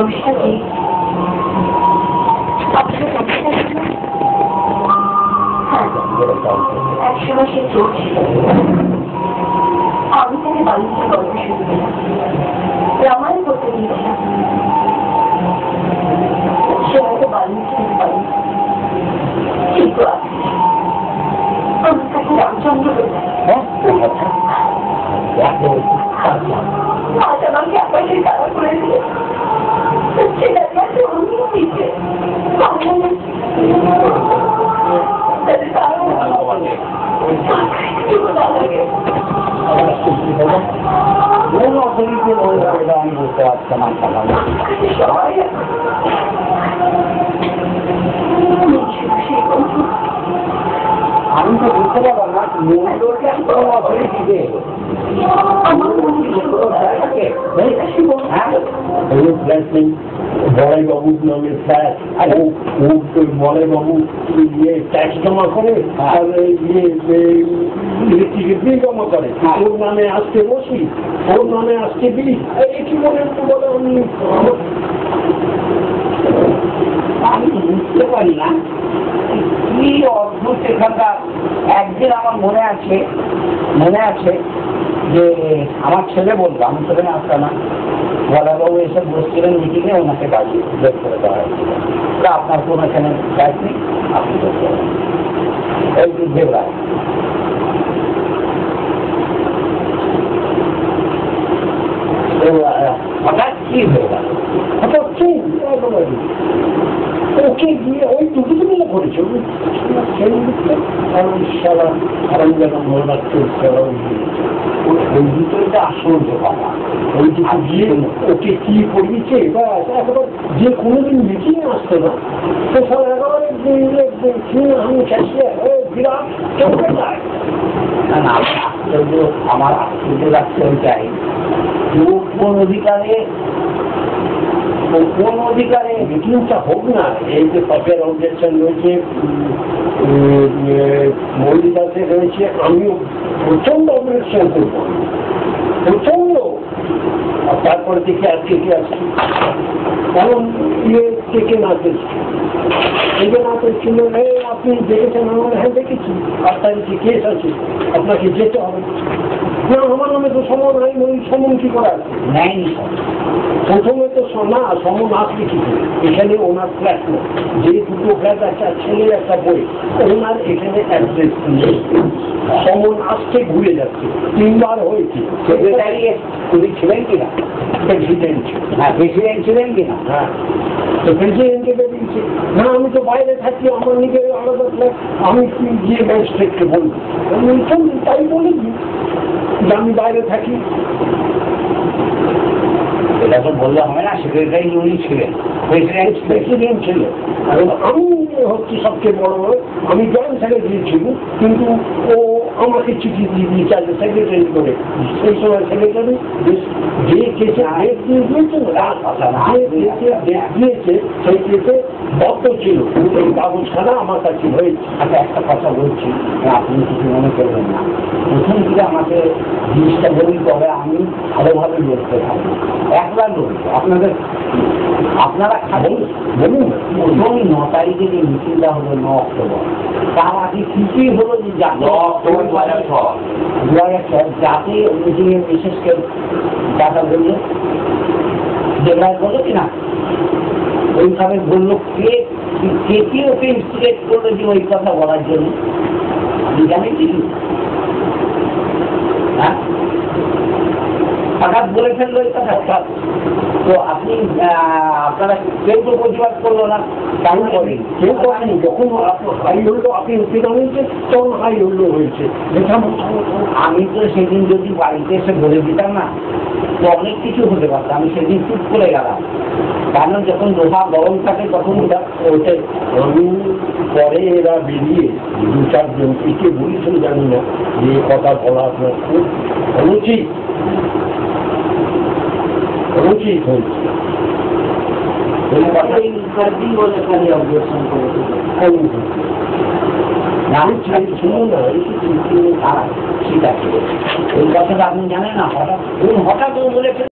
সমস্যা কি? আপনার সমস্যা কি? একসময় সে চোর ছিল। আমি তাকে বাণিজ্যের গল্প শুরু করলাম, রামায়ণ করতে দিয়েছিলাম। সে হয়তো বাণিজ্যের পারেনি, কিন্তু আমি তাকে রামচন্দ্র বললাম। আজ আমাকে আকাশের তারা করে দিয়ে সেটাকে একটা অন্য দিচ্ছে। আমি বুঝতে পারছি না। আমি তো বুঝতে পারলাম না দিবে বড়াই বাবু নামের ফ্ল্যাট, বড়াই বাবু ট্যাক্স জমা করে ইলেকট্রিকের বিল জমা করে, ওর নামে আসতে বসি, ওর নামে আসতে বিল, কি বলে বলে আমি বুঝতে পারি না কি অদ্ভুত এখানকার। একদিন আমার মনে আছে যে আমার ছেলে বললো, আমি ছেলে আসতাম না, বলাবাবু এসে বসছিলেন মিটিংয়ে, ওনাকে বাড়ি বের করে দেওয়া হয়েছিল। আপনার কোনো এখানে কাজ নেই, আপনি করতে পারেন। এই যুদ্ধের রায় হঠাৎ কি হয়ে গেল, হঠাৎ কি ওকে গিয়ে ওই টুকুটু মিলে পড়েছে ওই ভিতরে আশ্চর্য কথা। ওই দিকে গিয়ে ওকে কি করিয়েছে একেবারে যে কোনোদিন মিটিংয়ে আসতো না, সে সব একেবারে আমি চাইছে বিরাট চলতে যায় না। আমি আশ্চর্য, আমার আশ্চর্য লাগছে ওইটাই, কোন অধিকারে মিটিংটা হোক না। এই যে পাপের অবজেকশন রয়েছে, মল্লিকাতে রয়েছে, আমিও প্রচন্ড অবজেকশন করব, প্রচন্ড। আর তারপরে দেখি আজকে কি আসছি, কারণ কে না করছি, না করছিল। আপনি দেখেছেন? আমার হ্যাঁ দেখেছি, 8 তারিখে কেস আছে, আপনাকে যেতে হবে। না, আমার নামে তো সমন নাই, ওই সমন কি করার নেয়নি। প্রথমে তো না সমন আসবে কি এখানে ওনার ফ্ল্যাট না, যে দুটো ফ্ল্যাট একটা ছেলে একটা বই, ওনার এখানে অ্যাড্রেস নেই, সমন আসছে ঘুরে যাচ্ছে, 3 বার হয়েছে। সেক্রেটারি উনি ছিলেন কিনা? প্রেসিডেন্ট। হ্যাঁ, প্রেসিডেন্ট ছিলেন কিনা? হ্যাঁ, তো প্রেসিডেন্টকে বেরিয়েছে। না, আমি তো বাইরে থাকি, আমার নিজের আলাদা ফ্ল্যাট, আমি গিয়ে ম্যাজিস্ট্রেটকে বলবো। তাই বলেছি যে আমি বাইরে থাকি। এটা তো বললে হবে না, সেক্রেটারি উনি ছিলেন, প্রেসিডেন্ট ছিলেন। আমি হচ্ছি সবচেয়ে বড়, আমি জয়েন্ট সেক্রেটারি ছিল, কিন্তু ও আমাকে চিঠি দিয়ে দিয়েছে আগে সেক্রেটারি করে। সেই সময় সেক্রেটারি যে কেসে ডেট দিয়ে দিয়েছে ডেট দিয়েছে, সেই কেসে বদ্ধ ছিল, এই কাগজখানা আমার কাছে হয়েছে। আচ্ছা, একটা কথা বলছি, আপনি কিছু মনে করবেন না। প্রথম দিকে আমাকে জিনিসটা বলি, তবে আমি ভালোভাবে লড়তে থাকবো, একলা লড়বো। আপনারা খাবেন বলুন। প্রথম 9 তারিখে যে মিটিংটা হলো 9 অক্টোবর, তার আগে কি হলো যে 2006 যাতে মিটিংয়ের বিশেষ কেউ দেখা বললো, যেভাবে বললো কিনা ওইভাবে বললো, কে ওকে ইনস্টিগেট করলো যে ওই কথা বলার জন্য, আপনি জানেন কি? হ্যাঁ, হঠাৎ বলে ফেললো এই কথা। তো আপনি আপনারা কেউ তো প্রতিবাদ করলো না, কেন করেন? কেউ করেনি। যখন হাই হল্লো, আপনি হয়েছে তখন হাই হল্লো হয়েছে। আমি তো সেদিন যদি বাড়িতে এসে বলে দিতাম না, তো অনেক কিছু হতে পারত। আমি সেদিন চুপ করে গেলাম, কারণ যখন লোহা গরম থাকে তখন ওটা ওঠে। পরে এরা বেরিয়ে 2-4 জন কে বলেছেন জানি না, যে কথা বলা আপনার খুব অনুচিত হয়েছে। ঠিক আছে, এই কথাটা আপনি জানেন না, হঠাৎ বলে